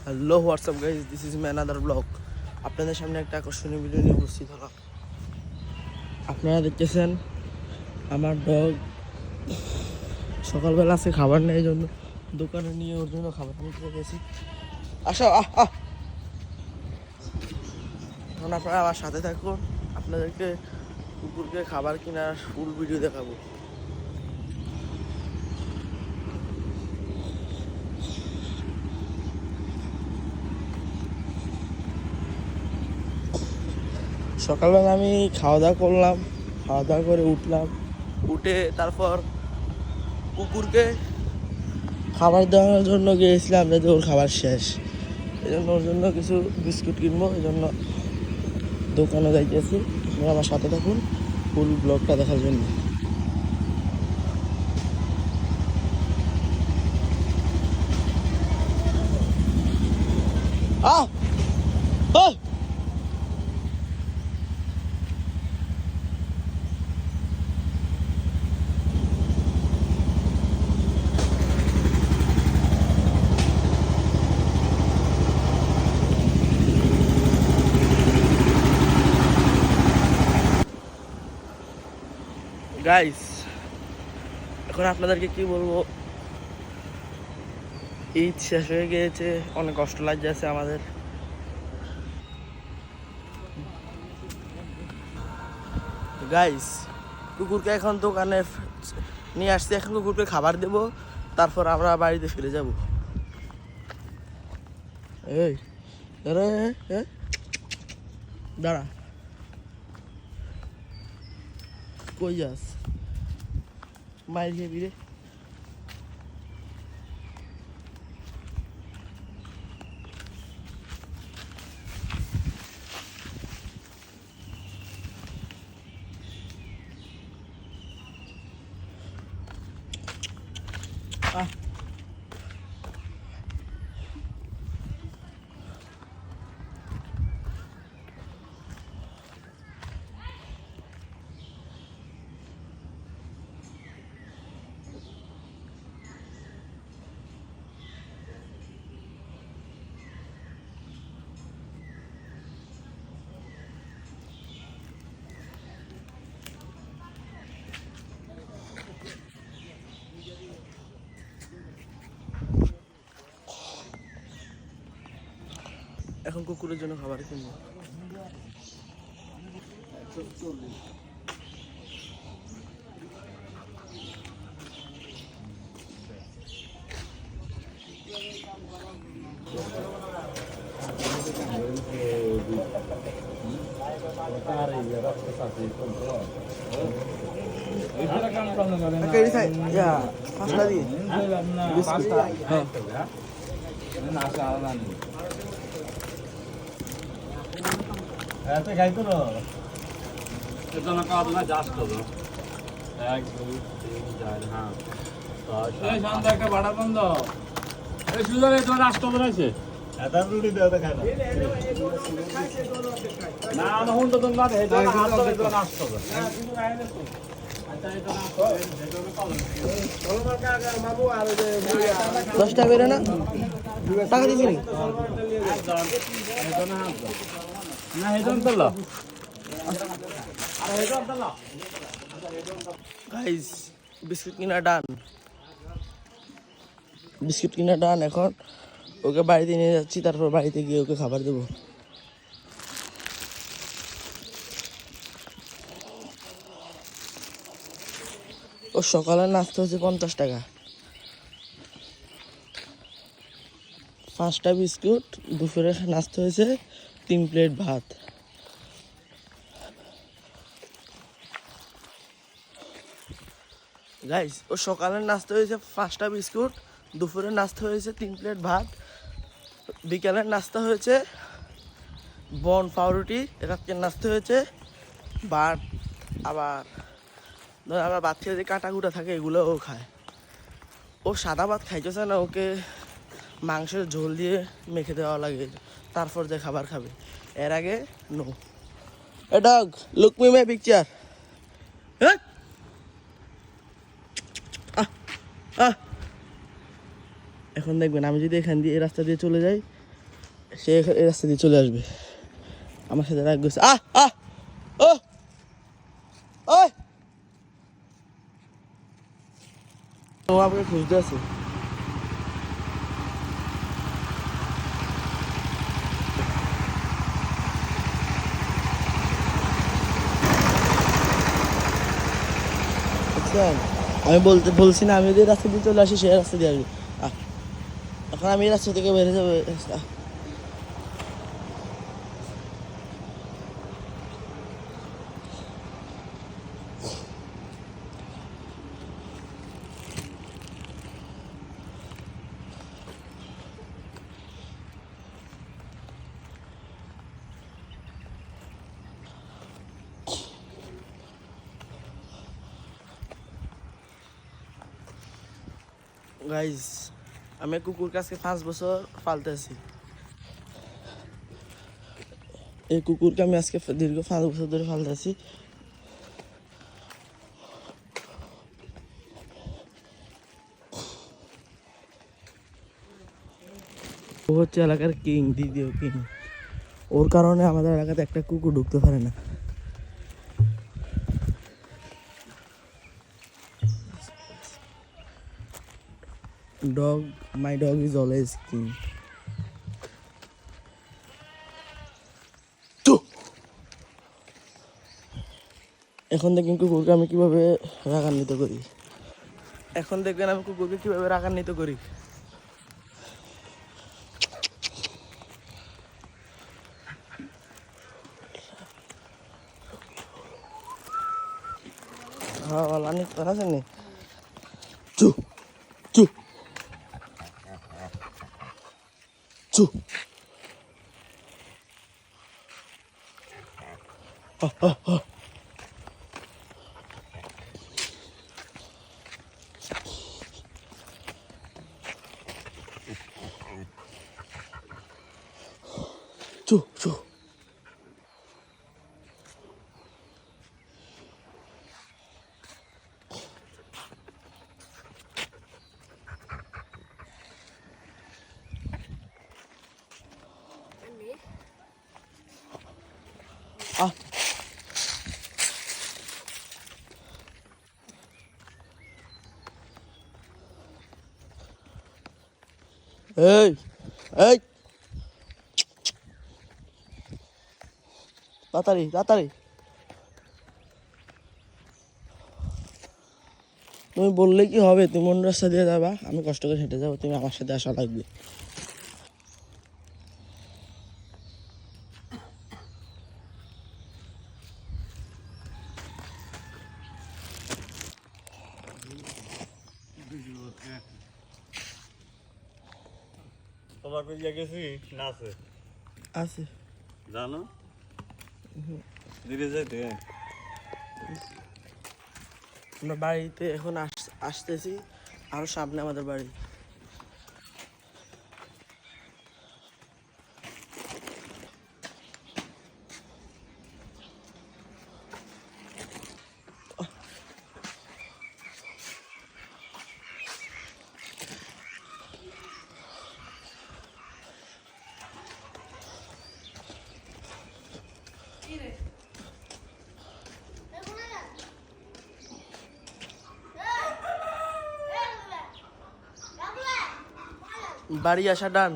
Hello WhatsApp guys, this is my another blog. আপনাদের সামনে একটা আকর্ষণীয় ভিডিও নিয়ে উপস্থিত হলাম। আপনারা দেখতেছেন আমার ডগ সকালবেলা আছে খাবার নেই, জন্য দোকানে নিয়ে ওর জন্য খাবার নিতে গেছি। আসো এখন আপনারা আমার সাথে থাকুন, আপনাদেরকে কুকুরকে খাবার কেনার ফুল ভিডিও দেখাবো। সকালবেলা আমি খাওয়া দাওয়া করলাম, খাওয়া দাওয়া করে উঠলাম, উঠে তারপর কুকুরকে খাবার দেওয়ার জন্য গিয়েছিলাম, যাতে ওর খাবার শেষ, এই জন্য ওর জন্য কিছু বিস্কুট কিনবো, এই জন্য দোকানে যাইতেছি। আপনারা আমার সাথে থাকুন ফুল ব্লগটা দেখার জন্য। গাইস, এখন আপনাদেরকে কি বলবো, ঈদ শেষ হয়ে গিয়েছে, অনেক কষ্ট লাগছে আমাদের। গাইস, কুকুরকে এখন দোকানে নিয়ে আসছি, এখন কুকুরকে খাবার দেব, তারপর আমরা বাড়িতে ফিরে যাব। এই দাঁড়া, কই যাস? মাইর খেবি রে। এখন কুকুরের জন্য খাবার কিনবো। খাইতো না এটা না কাজ না জাস্ট হলো 1 2 3 4 হ্যাঁ এই শান্ত একটা বাড়া বন্ধ এই সুজনে তোমার রাষ্ট্র বানাইছে এটা রুটি দাও তো খাই না না হুন তো তোমরা হে তো হাত ধরে তো রাষ্ট্র না কিছু খাই না তো আচ্ছা এটা না তো এটা না পাবো বলো মার কাকা বাবু আর যে 10 টাকা বেরে না টাকা দিবি নি? এটা না হাত না হেজন তো লো আর হেজন তো লো গাইস, বিস্কুট কিনা ডান, বিস্কুট কিনা ডান। এখন ওকে বাড়িতে নিয়ে যাচ্ছি, তারপর বাড়িতে গিয়ে ওকে খাবার দেবো। ও সকালের নাস্তা হচ্ছে 50 টাকা, 5টা বিস্কুট, দুপুরে নাস্তা হয়েছে 3 প্লেট ভাত। গাইস, ও সকালের নাস্তা হয়েছে 5টা বিস্কুট, দুপুরের নাস্তা হয়েছে 3 প্লেট ভাত, বিকালের নাস্তা হয়েছে বন পাউরুটি, রাতের নাস্তা হয়েছে ভাত। আবার আবার ভাত খেয়ে যে কাটা কুটা থাকে এগুলো ও খায়। ও সাদা ভাত খাইতেছে না, ওকে মাংসের ঝোল দিয়ে মেখে দেওয়া লাগে, তারপর যে খাবার খাবে, এর আগে no. A dog, look me my picture. এখন দেখবেন আমি যদি এখান দিয়ে এই রাস্তা দিয়ে চলে যাই, সে এই রাস্তা দিয়ে চলে আসবে, আমার সাথে রাগ করছে। ও ওই ও আমাকে খুঁজতে আছে। বুঝছেন? আমি বলছি না, আমি যদি রাস্তা দিয়ে চলে আসি সে রাস্তা দিয়ে আসবে। এখন আমি এই রাস্তা থেকে বেরিয়ে যাবো। গাইজ, আমি কুকুর কাছে 5 বছর পালতেছি। এই কুকুরকে আমি আজকে দীর্ঘ 5 বছর ধরে পালতেছি। ও হচ্ছে এলাকার কিং, দ্বিতীয় কিং। ওর কারণে আমাদের এলাকাতে একটা কুকুর ঢুকতে পারে না। My dog is always king. এখন দেখেন কুকুরকে আমি কিভাবে রাগান্বিত করি। এখন দেখবেন আমি কুকুরকে কিভাবে রাগান্বিত করি। হ্যাঁ, অনেক কথা আছে নি। চু চু চু। চু চু। এই এই তাড়াতাড়ি তাড়াতাড়ি। তুমি বললে কি হবে? তুমি অন্য রাস্তা দিয়ে যাবা, আমি কষ্ট করে হেঁটে যাবো, তুমি আমার সাথে আসা লাগবে। তোমার কইয়া গেছি নাচে আছে জানো, ধীরে যাইতে। আমরা বাড়িতে এখন আসতেছি, আরো সামনে আমাদের বাড়ি। বাড়ি আসা ডান।